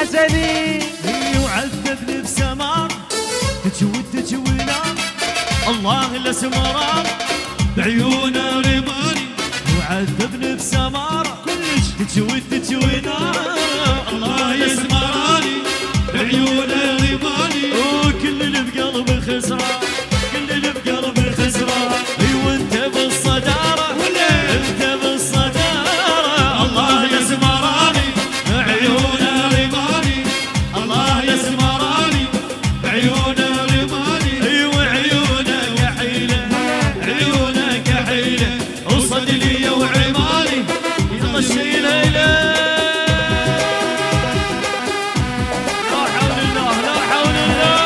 الحسني وعذبني بسمار تجوي نار الله الاسمرار بعيونه رماني وعذبني بسمار كلش تجوي نار الله الاسمراني بعيونه رماني وكل اللي بقلبي خسران كل اللي بقلبي خسران ايوه انت بالصداره انت بالصداره الله الاسمراني بعيونه رماني الله الاسمراني بعيونه رماني ايوه عيونك حيله عيونك حيله وصل لي وعماني يلا الشيله لا حول الله لا حول الله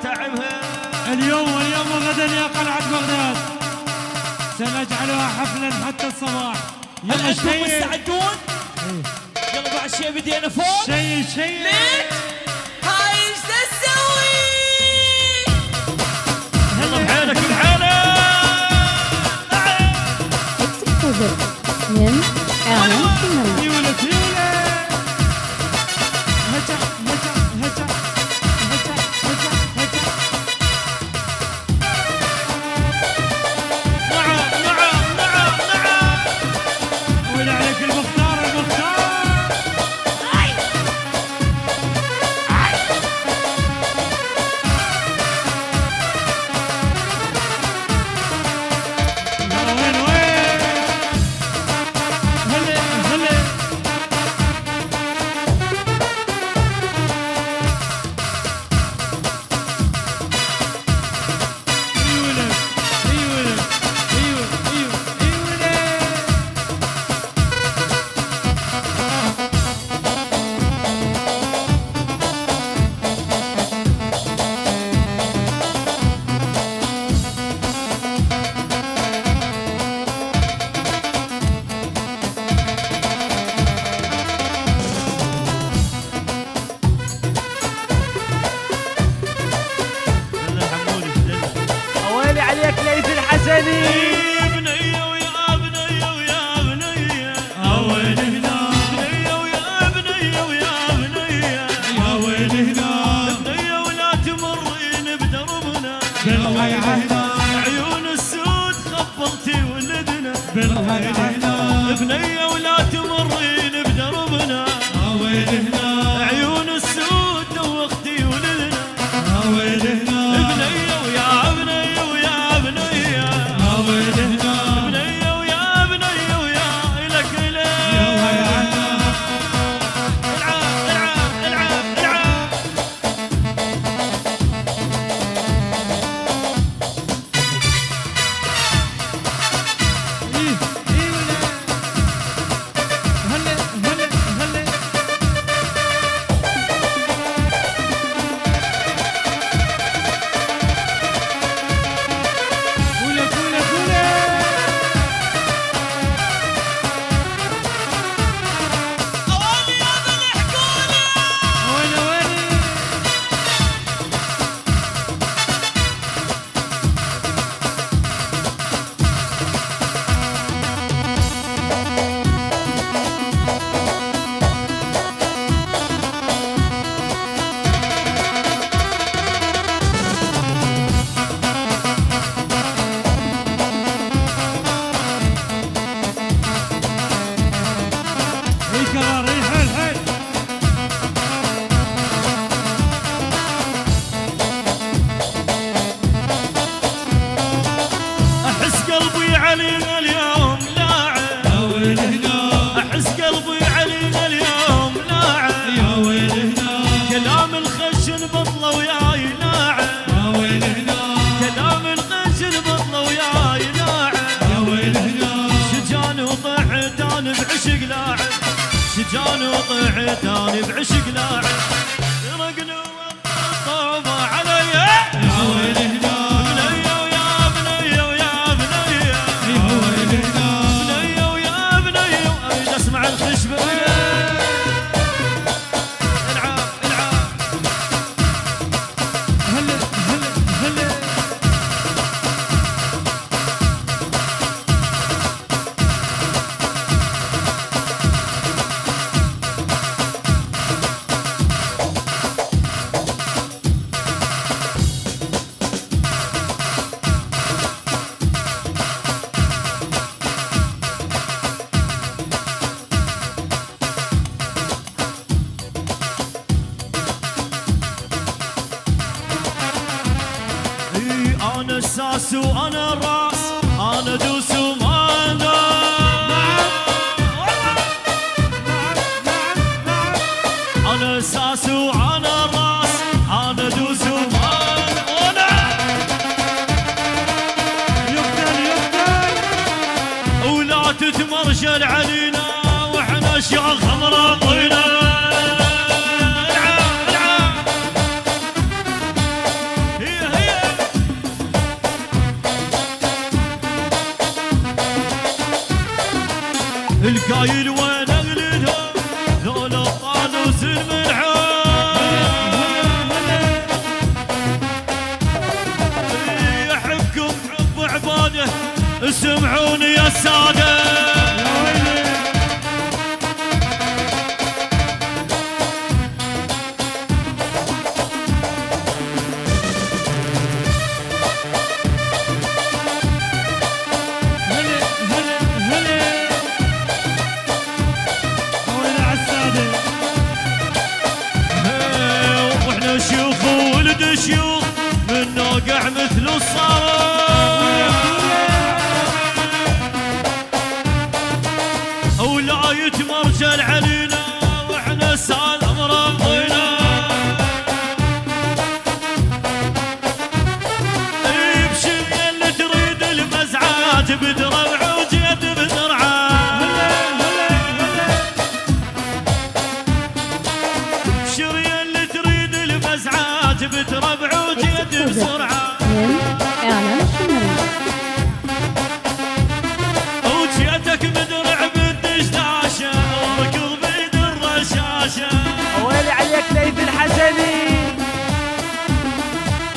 تعبها اليوم وغدا يا قلعة بغداد سنجعلها حفلا حتى الصباح. هل انتم مستعدون؟ يلا بعد شيء بدينا فوق شيء ليش؟ هاي ايش تسوي؟ يلا بحالك بحالك من إعلان كمال عليك ليث الحسني بنيه ويا بنيه ويا بنيه وين هنا بنيه ويا بنيه ويا بنيه يا وين هنا بنيه ولا تمرين بدربنا بالخير هنا عيون السود خبرتي ولدنا بالخير هنا بنيه ولا تمرين بدربنا وين هنا عيون السود دوختي ولدنا وين هنا بنيه ويا بنيه ويا بنيه وين هنا بنيه ويا بنيه ويا الك الك العب العب العب العب علينا اليوم لاعب احس قلبي علينا اليوم انا طحت انا بعشق لاعب رقني والطوبه علي يا ويل هنا بنيه ويا بنيه ويا بنيه يا ويل هنا بنيه ويا بنيه اريد اسمع الخشبه العب العب هلا هلا هلا انا الساس وانا الراس انا دوس وما انا الساس وانا الراس انا دوس وما يقتل يقتل ولا تتمرشل علينا واحنا شيوخ مراطينا القايل وين اغلدهم ذول الطانوس الملعون يحبكم حب عباده اسمعوني يا الساده واحنا شيوخ وولد شيوخ من نوقع مثل الصاروخ ولا يتمرجل علينا واحنا سالم ربنا يبشر اللي تريد المزعات بدرع وجيب بزرعه بتربع وجيت بسرعة إعلان الشمالي وجيتك بدرع بالدشداشة وركض بيد الرشاشة ويلي عليك ليث الحسني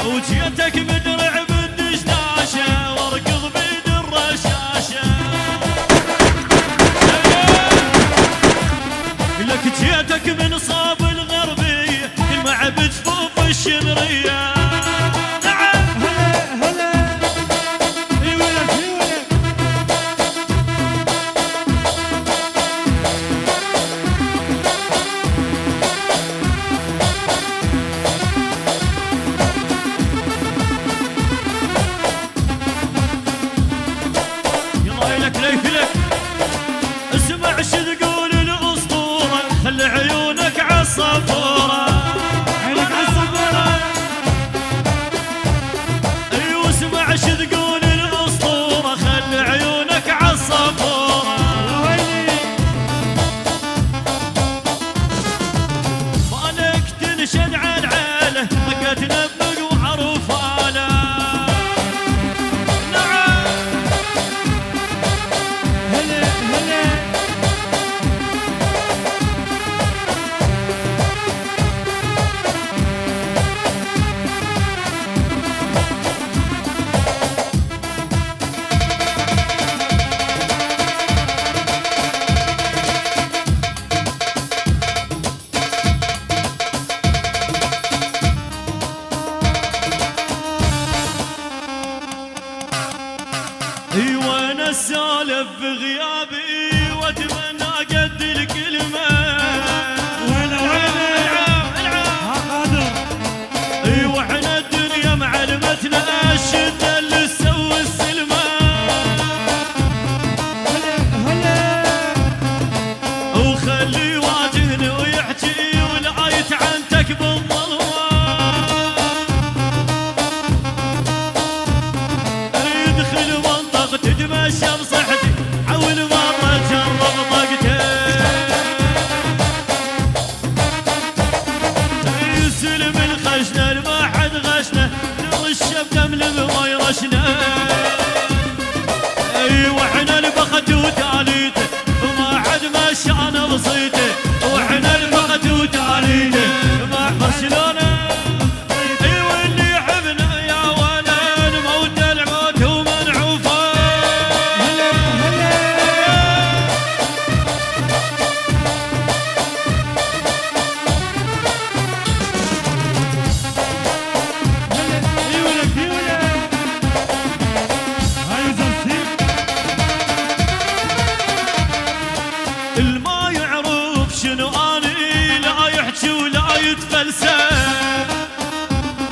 وجيتك بدرع بالدشداشة وركض بيد الرشاشة لك جيتك من صاب الغربية المعبد جفوف الشمرية نعم هلا هلا اي ولد اي ولد يلا لك ليث لك اسمع شو تقول الاسطورة خلي عيونك عالصفورة عينك عالصبورة ايوه اسمع شو تقول الاسطورة خلي عيونك عالصفورة يا ويلي مالك تنشد على العيلة بقت نبق وعرفانة نعم هلا هلا ايوه انا السالف بغيابي واتمنى قد الكلمه وينه وينه ها قادر ايوه احنا الدنيا معلمتنا الشده اللي تسوي السلمه هلا هلا وخلي يواجهني ويحكي ولا يتعنتك بالظلمه يدخل منطقة تتمشى بصحتي حول مرة جرب طقتين ململم ما يرشنا اي واحنا البخت وتاليته وما حد مشانا بصيته واحنا البخت وتاليته ما برشلونه اي واللي يحبنا يا ولد موت الموت ومنعوفه الما يعرف شنو اني لا يحكي ولا يتفلسف